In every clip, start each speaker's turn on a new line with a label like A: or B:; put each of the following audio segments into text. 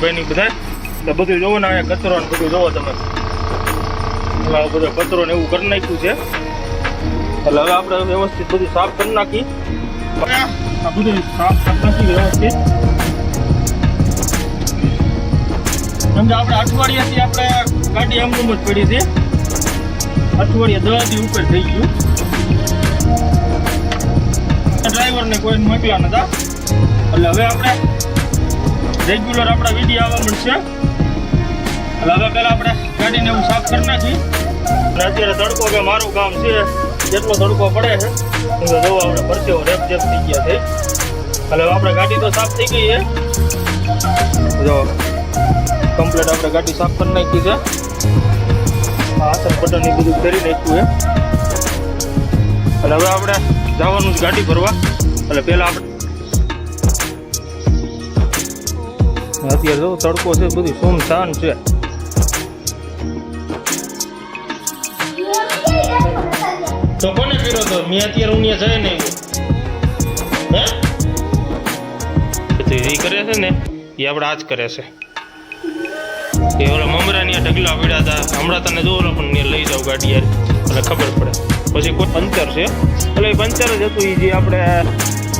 A: ભાઈની બધા એટલે બધું જોવો ને અહીંયા કચરો ને બધું જોવો તમે બધો કચરો ને એવું કરી નાખ્યું છે એટલે હવે આપણે વ્યવસ્થિત બધું સાફ કરી નાખી આ બધું સાફ કરી નાખી વ્યવસ્થિત કેમ કે આપણે અઠવાડિયાથી આપણે ગાડી એમનું જ પડી હતી અઠવાડિયા 10 દી ઉપર થઈ ગયું ડ્રાઈવરને કોઈ મોકલ્યા નતા એટલે હવે આપણે રેગ્યુલર આપણા વિડીયો આવવા મળશે એટલે હવે પહેલાં આપણે ગાડીને એવું સાફ કરી નાખી અને અત્યારે તડકો કે મારું કામ છે જેટલો તડકો પડે છે તો જોવો આપણે પરસેવો રેપ જેપ થઈ ગયા છે એટલે હવે આપણે ગાડી તો સાફ થઈ ગઈ છે જો કમ્પ્લીટ આપણે ગાડી સાફ કરી નાખી છે આસન બટન એ બધું ફેરી નાખ્યું છે અને હવે આપણે જવાનું જ ગાડી ભરવા એટલે પહેલાં આપણે અત્યારે જો તડકો છે બધું સુમસાન છે તો કોને કર્યો તો મેં અત્યારે ઉનિયા જાય ને હે એ કરે છે ને એ આપણે આ જ કરે છે એ ઓલા મમરાની ઢગલા પડ્યા હતા હમણાં તને જોવો પણ લઈ જાવ ગાડી યાર એટલે ખબર પડે પછી કોઈ પંચર છે એટલે એ પંચર જ હતું એ જે આપણે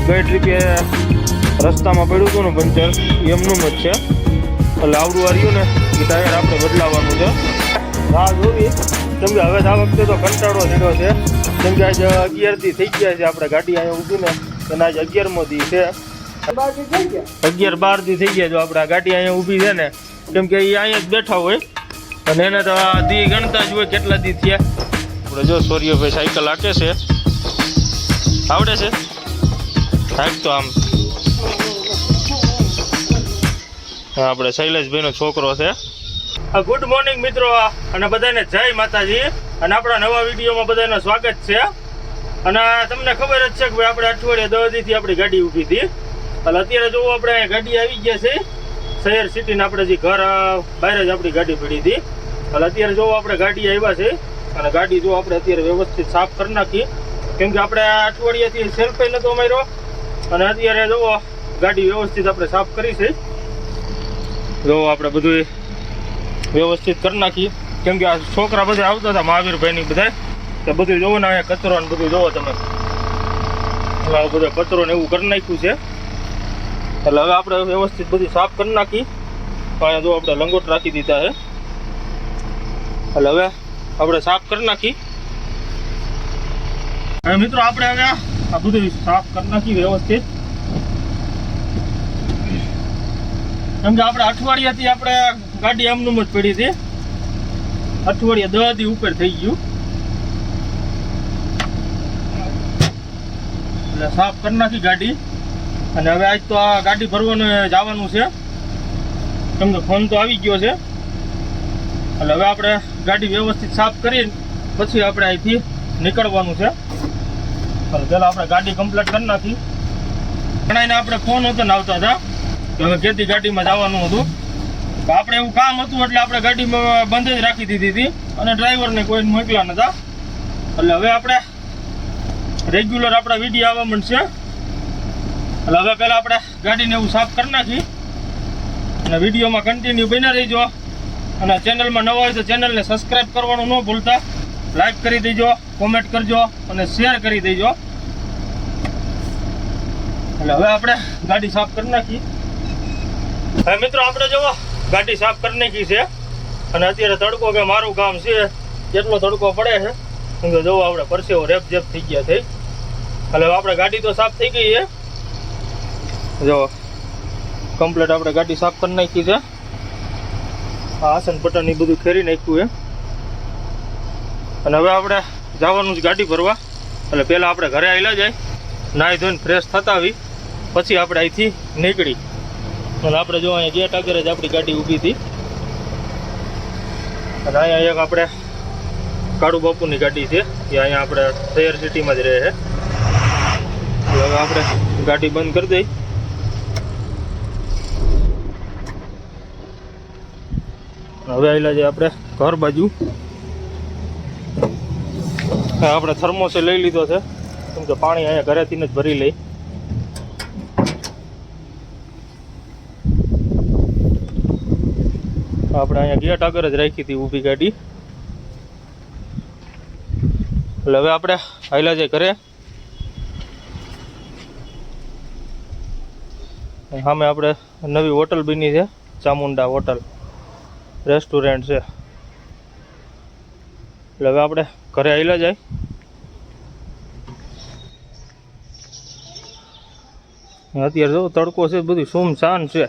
A: ગઈ ટ્રીપે રસ્તામાં પડ્યું હતું ને પંચર એમનું જ છે એટલે આવડું વાર્યું ને એ ટાયર આપણે બદલાવવાનું છે હા જોવી કેમ કે હવે આ વખતે તો કંટાળો થયો છે કેમ કે આજે 11 દી થઈ ગયા છે આપણે ગાડી અહીંયા ઊભી ને અને આજે 11મો દી છે 11-12 દી થઈ ગયા જો આપણે આ ગાડી અહીંયા ઊભી છે ને કેમ કે એ અહીંયા જ બેઠા હોય અને એને તો આ દી ગણતા જ હોય કેટલા દી થયા આપણે જો સૂર્યભાઈ સાયકલ હાકે છે આવડે છે હાક તો આમ આપણે શૈલેષભાઈનો છોકરો છે ગુડ મોર્નિંગ મિત્રો અને બધાને જય માતાજી અને આપણા નવા વિડીયોમાં બધાનું સ્વાગત છે અને તમને ખબર જ છે કે ભાઈ આપણે અઠવાડિયા 10 દીથી આપણી ગાડી ઊભી હતી એટલે અત્યારે જોવો આપણે ગાડી આવી ગયા છે શહેર સિટીને આપણે જે ઘર બહાર જ આપણી ગાડી પડી હતી એટલે અત્યારે જોવો આપણે ગાડી આવ્યા છે અને ગાડી જો આપણે અત્યારે વ્યવસ્થિત સાફ કરી નાખી કેમ કે આપણે અઠવાડિયાથી સેલ્ફ નહોતો માર્યો અને અત્યારે જોવો ગાડી વ્યવસ્થિત આપણે સાફ કરી છે જોવો આપણે બધું વ્યવસ્થિત કરી નાખી કેમ કે આ છોકરા બધા આવતા હતા મહાવીરભાઈની બધા તો બધું જોવો ને અહીંયા કચરો ને બધું જોવો તમે એટલે બધો કચરો ને એવું કરી નાખ્યું છે એટલે હવે આપણે વ્યવસ્થિત બધું સાફ કરી નાખી અહીંયા જો આપણે લંગોટ રાખી દીધા છે એટલે હવે આપણે સાફ કરી નાખી હવે મિત્રો આપણે હવે આ બધું સાફ કરી નાખી વ્યવસ્થિત કેમ કે આપણે અઠવાડિયાથી આપણે ગાડી એમનું જ પડી હતી અઠવાડિયા 10 દી ઉપર થઈ ગયું એટલે સાફ કરી નાખી ગાડી અને હવે આજ તો આ ગાડી ભરવાનું જવાનું છે કેમ કે ફોન તો આવી ગયો છે એટલે હવે આપણે ગાડી વ્યવસ્થિત સાફ કરીને પછી આપણે અહીંથી નીકળવાનું છે પહેલાં આપણે ગાડી કમ્પ્લીટ કરી નાખી ઘણાને આપણે ફોન હતો ને આવતા હતા કે હવે ખેતી ગાડીમાં જવાનું હતું આપણે એવું કામ હતું એટલે આપણે ગાડીમાં બંધ જ રાખી દીધી હતી અને ડ્રાઈવરને કોઈ મોકલ્યા નતા એટલે હવે આપણે રેગ્યુલર આપણા વિડીયો આવવા મળશે એટલે હવે પહેલાં આપણે ગાડીને એવું સાફ કરી નાખી અને વિડીયોમાં કન્ટિન્યુ બન્યા રહીજો અને ચેનલમાં નવા હોય તો ચેનલને સબસ્ક્રાઈબ કરવાનું ન ભૂલતા લાઈક કરી દેજો કોમેન્ટ કરજો અને શેર કરી દેજો એટલે હવે આપણે ગાડી સાફ કરી નાખી હવે મિત્રો આપણે જુઓ ગાડી સાફ કરી નાખી છે અને અત્યારે તડકો કે મારું કામ છે જેટલો તડકો પડે છે કેમ કે જોવો આપણે પરસેવો રેપ જેપ થઈ ગયા છે એટલે આપણે ગાડી તો સાફ થઈ ગઈ છે જો કમ્પ્લીટ આપણે ગાડી સાફ કરી નાખી છે આ આસન બટન એ બધું ફેરી નાખ્યું છે અને હવે આપણે જવાનું જ ગાડી ભરવા એટલે પહેલાં આપણે ઘરે આવેલા જાય નાહી ધોઈને ફ્રેશ થતા આવી પછી આપણે અહીંથી નીકળી અને આપણે જો અહીંયા ગેટ આગળ જ આપણી ગાડી ઊભી હતી અને અહીંયા એક આપણે કાળુ બાપુની ગાડી છે એ અહીંયા આપણે શહેર સિટીમાં જ રહે છે હવે આપણે ગાડી બંધ કરી દઈ હવે આવેલા છે આપણે ઘર બાજુ આપણે થર્મોસે લઈ લીધો છે કેમ કે પાણી અહીંયા ઘરેથી જ ભરી લઈ આપણે અહીંયા ગેટ આગળ જ રાખી હતી ઊભી ગાડી. એટલે હવે આપણે હાલ્યા જઈએ ઘરે. સામે આપણે નવી હોટલ બની છે, ચામુંડા હોટલ રેસ્ટોરન્ટ છે. એટલે હવે આપણે ઘરે હાલ્યા જાય. અત્યારે જો તડકો છે, બધું સુમસાન છે.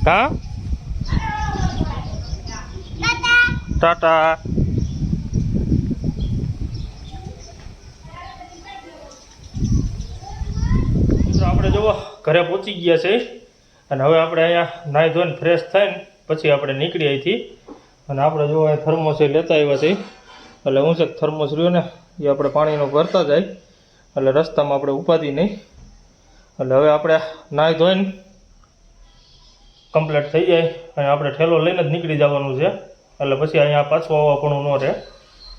A: હા ટાટા. આપણે જુઓ ઘરે પહોંચી ગયા છે અને હવે આપણે અહીંયા નાહી ધોઈને ફ્રેશ થઈને પછી આપણે નીકળી અહીંથી. અને આપણે જો અહીં થર્મોસ લેતા આવ્યા છે. એટલે હું છે થર્મોસ રહ્યો ને એ આપણે પાણીનો ભરતા જાય એટલે રસ્તામાં આપણે ઉપાધી નહીં. એટલે હવે આપણે નાહી ધોઈને કમ્પ્લીટ થઈ જાય અને આપણે ઠેલો લઈને જ નીકળી જવાનું છે. એટલે પછી અહીંયા પાછું આવવાપણું ન રહે.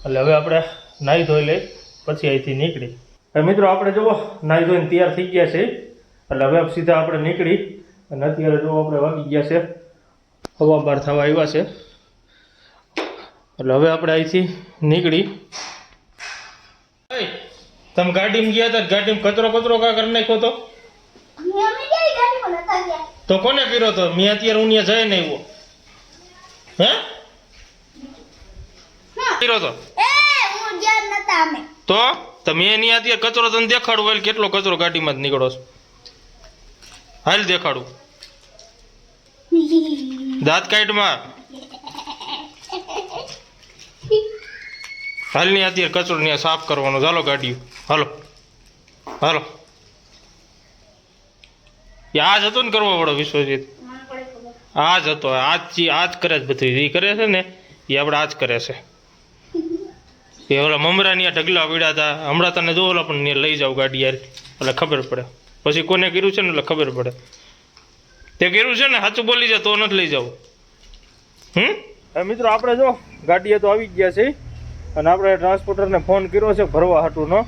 A: એટલે હવે આપણે નાહી ધોઈ લઈ પછી અહીંથી નીકળી. હવે મિત્રો આપણે જુઓ નાહી ધોઈને તૈયાર થઈ ગયા છે. એટલે હવે સીધા આપણે નીકળી અને અત્યારે જો આપણે વાગી ગયા છે 12:15 થવા આવ્યા છે. એટલે હવે આપણે અહીંથી નીકળી. તમે ગાડીમાં ગયા હતા, ગાડીમાં કચરો કા કરી નાખ્યો તો કોને કર્યો તો? મેં અત્યારે હું ત્યાં જઈ નહીં હે કર્યો તો તમે એની અત્યારે કચરો તને દેખાડું હોય કેટલો કચરો ગાડીમાં જ નીકળો છો. હાલ દેખાડું દાંત કાઢમાં હાલ ની અત્યારે કચરો ને સાફ કરવાનો. ચાલો ગાડીઓ હાલો હાલો. આજ હતો ને કરવો પડો વિશ્વજીત, આજ હતો. આજ કરે છે બધું એ કરે છે ને એ આપણે આજ કરે છે. એ ઓલા મમરાની ઢગલા પીડ્યા હતા હમણાં તને જો ઓલા પણ લઈ જાવ ગાડી યાર એટલે ખબર પડે. પછી કોને કર્યું છે ને એટલે ખબર પડે. તે કર્યું છે ને સાચું બોલી જાય તો નથી લઈ જવું. મિત્રો આપણે જો ગાડીએ તો આવી ગયા છે અને આપણે ટ્રાન્સપોર્ટરને ફોન કર્યો છે ભરવા હાટુનો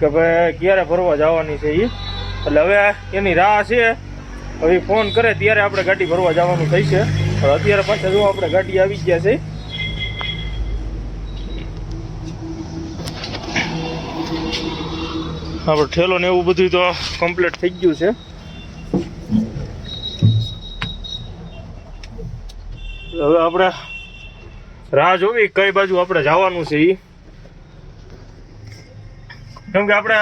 A: કે ભાઈ ક્યારે ભરવા જવાની છે એ. એટલે હવે એની રાહ છે. હવે ફોન કરે ત્યારે આપણે ગાડી ભરવા જવાનું થઈ છે. અત્યારે પાછા જો આપણે ગાડી આવી ગયા છે. આપણે ઠેલો ને એવું બધું તો કમ્પ્લીટ થઈ ગયું છે. હવે આપણે રાહ જોવી કઈ બાજુ આપણે જવાનું છે એ. કેમ કે આપણે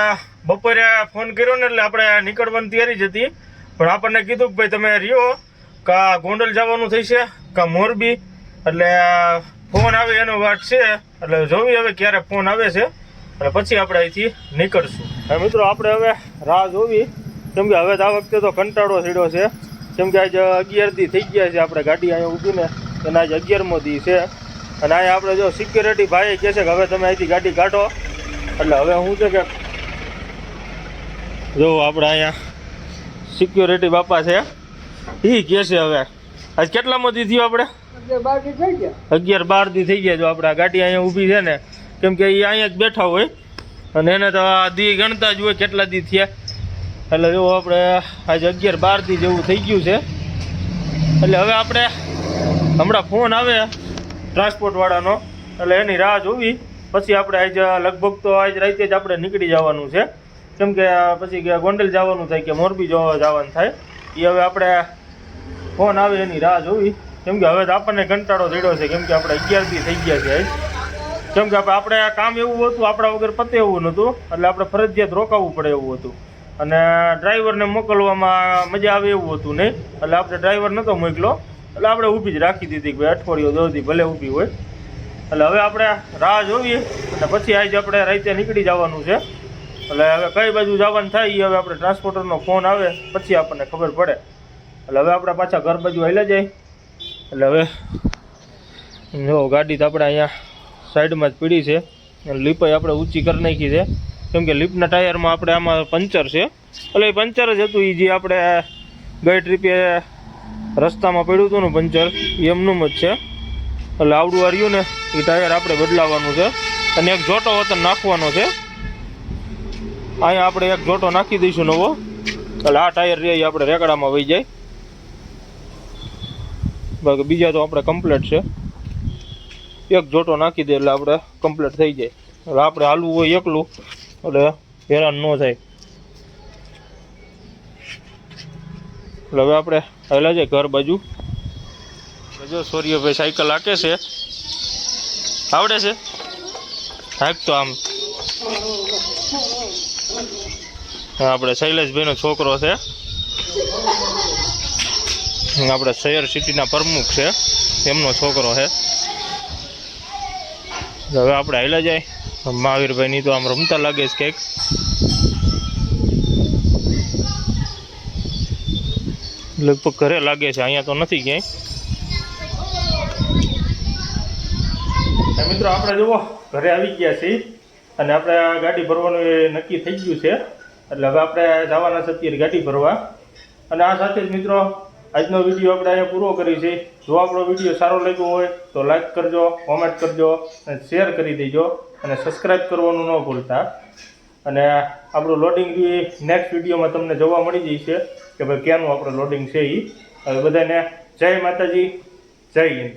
A: બપોરે ફોન કર્યો ને એટલે આપણે નીકળવાની તૈયારી જ હતી. પણ આપણને કીધું કે ભાઈ તમે રહ્યો કા ગોંડલ જવાનું થઈ છે કા મોરબી. એટલે ફોન આવે એનો વાત છે. એટલે જોવી હવે ક્યારે ફોન આવે છે અને પછી આપણે અહીંથી નીકળશું. હવે મિત્રો આપણે હવે રાહ જોવી કેમ કે હવે આ વખતે તો કંટાળો સીડ્યો છે. કેમ કે આજે 11 દી થઈ ગયા છે આપણે ગાડી અહીંયા ઊભીને એના આજે 11મો દી છે. અને અહીંયા આપણે જો સિક્યોરિટી ભાઈ કહે છે કે હવે તમે અહીંથી ગાડી કાઢો. એટલે હવે શું છે કે જો આપણે અહીંયા સિક્યોરિટી બાપા છે એ કહે છે હવે આજ કેટલામો દી થયો આપણે 11-12 દી થઈ ગયા. જો આપણે આ ગાડી અહીંયા ઊભી છે ને કેમ કે એ અહીંયા જ બેઠા હોય અને એને તો આ દી ગણતા જ હોય કેટલા દી થયા. એટલે જો આપણે આજે 11-12 દી જેવું થઈ ગયું છે. એટલે હવે આપણે હમણાં ફોન આવે ટ્રાન્સપોર્ટવાળાનો એટલે એની રાહ જોવી પછી આપણે આજે લગભગ તો આજ રાતે જ આપણે નીકળી જવાનું છે. કેમ કે પછી કે ગોંડલ જવાનું થાય કે મોરબી જવાનું થાય એ હવે આપણે ફોન આવે એની રાહ જોવી. કેમ કે હવે તો આપણને કંટાળો ચડ્યો છે. કેમ કે આપણે 11 દી થઈ ગયા છે. કેમ કે આપણે કામ એવું હતું આપણા વગર પતે એવું નહોતું. એટલે આપણે ફરજિયાત રોકાવું પડે એવું હતું અને ડ્રાઈવરને મોકલવામાં મજા આવે એવું હતું નહીં. એટલે આપણે ડ્રાઈવર નહોતો મોકલો એટલે આપણે ઊભી જ રાખી દીધી કે ભાઈ અઠવાડિયું 10 દી ભલે ઊભી હોય. એટલે હવે આપણે રાહ જોઈએ અને પછી આજે આપણે રાતે નીકળી જવાનું છે. એટલે હવે કઈ બાજુ જવાનું થાય એ હવે આપણે ટ્રાન્સપોર્ટરનો ફોન આવે પછી આપણને ખબર પડે. એટલે હવે આપણે પાછા ઘર બાજુ હાલ્યા જાય. એટલે હવે જો ગાડી તો આપણે અહીંયા સાઈડમાં જ પીડી છે અને લીપાઈ આપણે ઊંચી કરી નાખી છે. કેમ કે લીપના ટાયરમાં આપણે આમાં પંચર છે. એટલે એ પંચર જ હતું એ જે આપણે ગઈ ટ્રીપે રસ્તામાં પડ્યું હતું ને પંચર એમનું જ છે. એટલે આવડું આ રહ્યું ને એ ટાયર આપણે બદલાવવાનું છે અને એક જોટો વતન નાખવાનો છે. અહીંયા આપણે એક જોટો નાખી દઈશું નવો, એટલે આ ટાયર રહે આપણે રેકડામાં વહી જાય. બાકી બીજા તો આપણે કમ્પ્લીટ છે. એક જોટો નાખી દે એટલે આપણે કમ્પ્લીટ થઈ જાય. એટલે આપણે હાલવું હોય એકલું એટલે હેરાન ન થાય. એટલે હવે આપણે હાલ્યા જાય ઘર બાજુ. જો સૂર્યભાઈ સાયકલ હાકે છે, આવડે છે હાક તો આમ. આપણે શૈલેષભાઈનો છોકરો છે, આપણે શહેર સિટીના પ્રમુખ છે એમનો છોકરો છે. હવે આપણે હાલ્યા જાય. મહાવીરભાઈની તો આમ રમતા લાગે છે કંઈક. લગભગ ઘરે લાગે છે, અહીંયા તો નથી ક્યાંય. મિત્રો આપણે જુઓ ઘરે આવી ગયા છીએ અને આપણે ગાડી ભરવાનું નક્કી થઈ ગયું છે. એટલે હવે આપણે જવાના છે અત્યારે ગાડી ભરવા. અને આ સાથે જ મિત્રો આજનો વિડીયો આપણે અહીંયા પૂરો કરી છે. જો આપણો વિડીયો સારો લાગ્યો હોય તો લાઈક કરજો, કોમેન્ટ કરજો અને શેર કરી દેજો અને સબસ્ક્રાઈબ કરવાનું ન ભૂલતા. અને આપણું લોડિંગ નેક્સ્ટ વિડીયોમાં તમને જોવા મળી જશે કે ભાઈ ક્યાંનું આપણે લોડિંગ છે એ. હવે બધાને જય માતાજી, જય હિન્દ.